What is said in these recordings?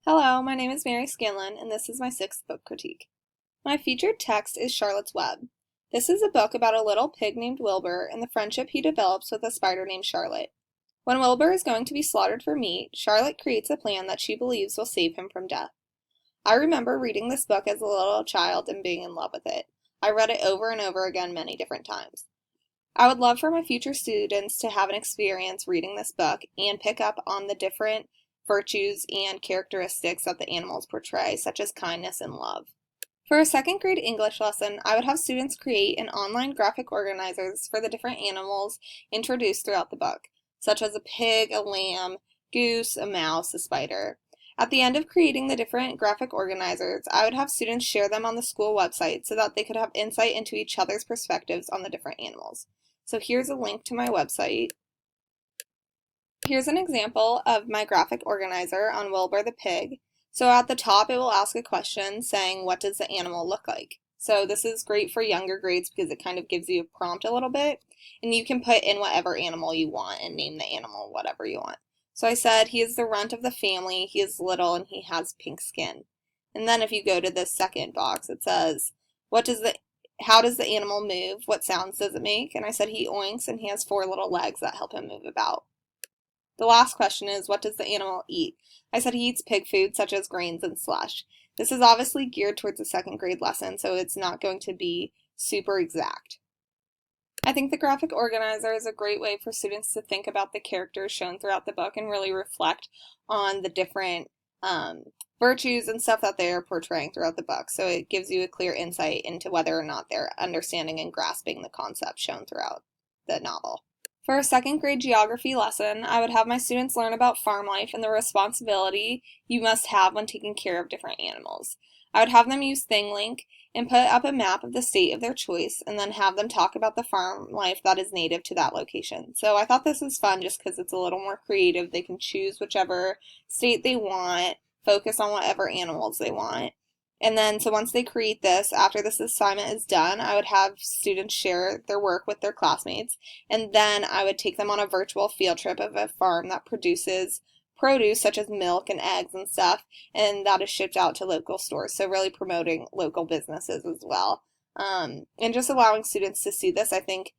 Hello, my name is Mary Scanlon, and this is my sixth book critique. My featured text is Charlotte's Web. This is a book about a little pig named Wilbur and the friendship he develops with a spider named Charlotte. When Wilbur is going to be slaughtered for meat, Charlotte creates a plan that she believes will save him from death. I remember reading this book as a little child and being in love with it. I read it over and over again many different times. I would love for my future students to have an experience reading this book and pick up on the different virtues and characteristics that the animals portray, such as kindness and love. For a second grade English lesson, I would have students create an online graphic organizers for the different animals introduced throughout the book, such as a pig, a lamb, goose, a mouse, a spider. At the end of creating the different graphic organizers, I would have students share them on the school website so that they could have insight into each other's perspectives on the different animals. So here's a link to my website. Here's an example of my graphic organizer on Wilbur the pig. So at the top it will ask a question saying, what does the animal look like? So this is great for younger grades because it kind of gives you a prompt a little bit, and you can put in whatever animal you want and name the animal whatever you want. So I said he is the runt of the family, he is little, and he has pink skin. And then if you go to the second box, it says, how does the animal move? What sounds does it make? And I said he oinks and he has 4 little legs that help him move about. The last question is, what does the animal eat? I said he eats pig food such as grains and slush. This is obviously geared towards a second grade lesson, so it's not going to be super exact. I think the graphic organizer is a great way for students to think about the characters shown throughout the book and really reflect on the different virtues and stuff that they are portraying throughout the book. So it gives you a clear insight into whether or not they're understanding and grasping the concept shown throughout the novel. For a second grade geography lesson, I would have my students learn about farm life and the responsibility you must have when taking care of different animals. I would have them use ThingLink and put up a map of the state of their choice and then have them talk about the farm life that is native to that location. So I thought this was fun just because it's a little more creative. They can choose whichever state they want, focus on whatever animals they want. And then, so once they create this, after this assignment is done, I would have students share their work with their classmates, and then I would take them on a virtual field trip of a farm that produces produce such as milk and eggs and stuff, and that is shipped out to local stores, so really promoting local businesses as well. And just allowing students to see this, I think,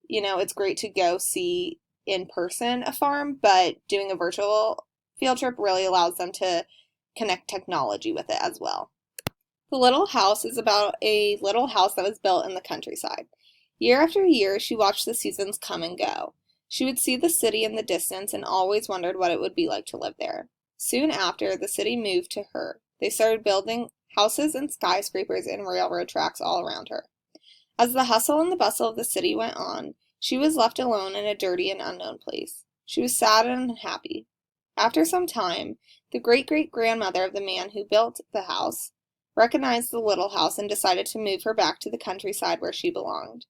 it's great to go see in person a farm, but doing a virtual field trip really allows them to connect technology with it as well. The Little House is about a little house that was built in the countryside. Year after year, she watched the seasons come and go. She would see the city in the distance and always wondered what it would be like to live there. Soon after, the city moved to her. They started building houses and skyscrapers and railroad tracks all around her. As the hustle and the bustle of the city went on, she was left alone in a dirty and unknown place. She was sad and unhappy. After some time, the great-great-grandmother of the man who built the house recognized the little house and decided to move her back to the countryside where she belonged.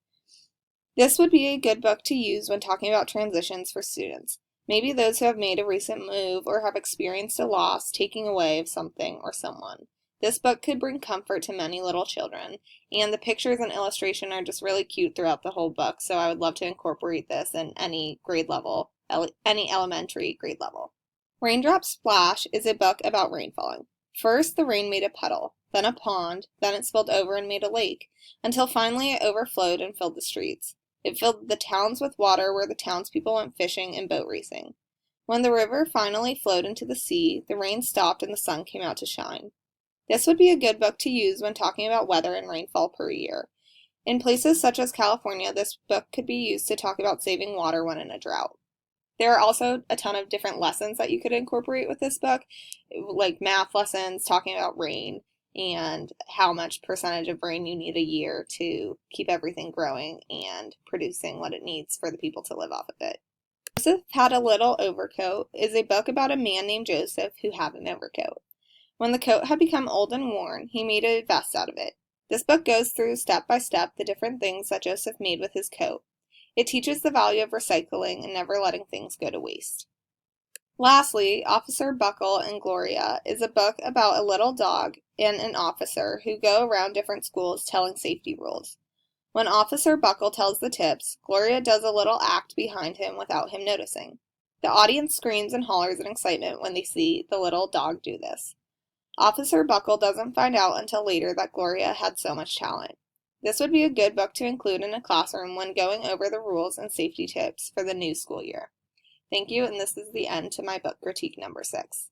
This would be a good book to use when talking about transitions for students, maybe those who have made a recent move or have experienced a loss, taking away of something or someone. This book could bring comfort to many little children, and the pictures and illustration are just really cute throughout the whole book, so I would love to incorporate this in any grade level, any elementary grade level. Raindrop Splash is a book about rain falling. First, the rain made a puddle, then a pond, then it spilled over and made a lake, until finally it overflowed and filled the streets. It filled the towns with water where the townspeople went fishing and boat racing. When the river finally flowed into the sea, the rain stopped and the sun came out to shine. This would be a good book to use when talking about weather and rainfall per year. In places such as California, this book could be used to talk about saving water when in a drought. There are also a ton of different lessons that you could incorporate with this book, like math lessons, talking about rain, and how much percentage of rain you need a year to keep everything growing and producing what it needs for the people to live off of it. Joseph Had a Little Overcoat is a book about a man named Joseph who had an overcoat. When the coat had become old and worn, he made a vest out of it. This book goes through step by step the different things that Joseph made with his coat. It teaches the value of recycling and never letting things go to waste. Lastly, Officer Buckle and Gloria is a book about a little dog and an officer who go around different schools telling safety rules. When Officer Buckle tells the tips, Gloria does a little act behind him without him noticing. The audience screams and hollers in excitement when they see the little dog do this. Officer Buckle doesn't find out until later that Gloria had so much talent. This would be a good book to include in a classroom when going over the rules and safety tips for the new school year. Thank you, and this is the end to my book critique number 6.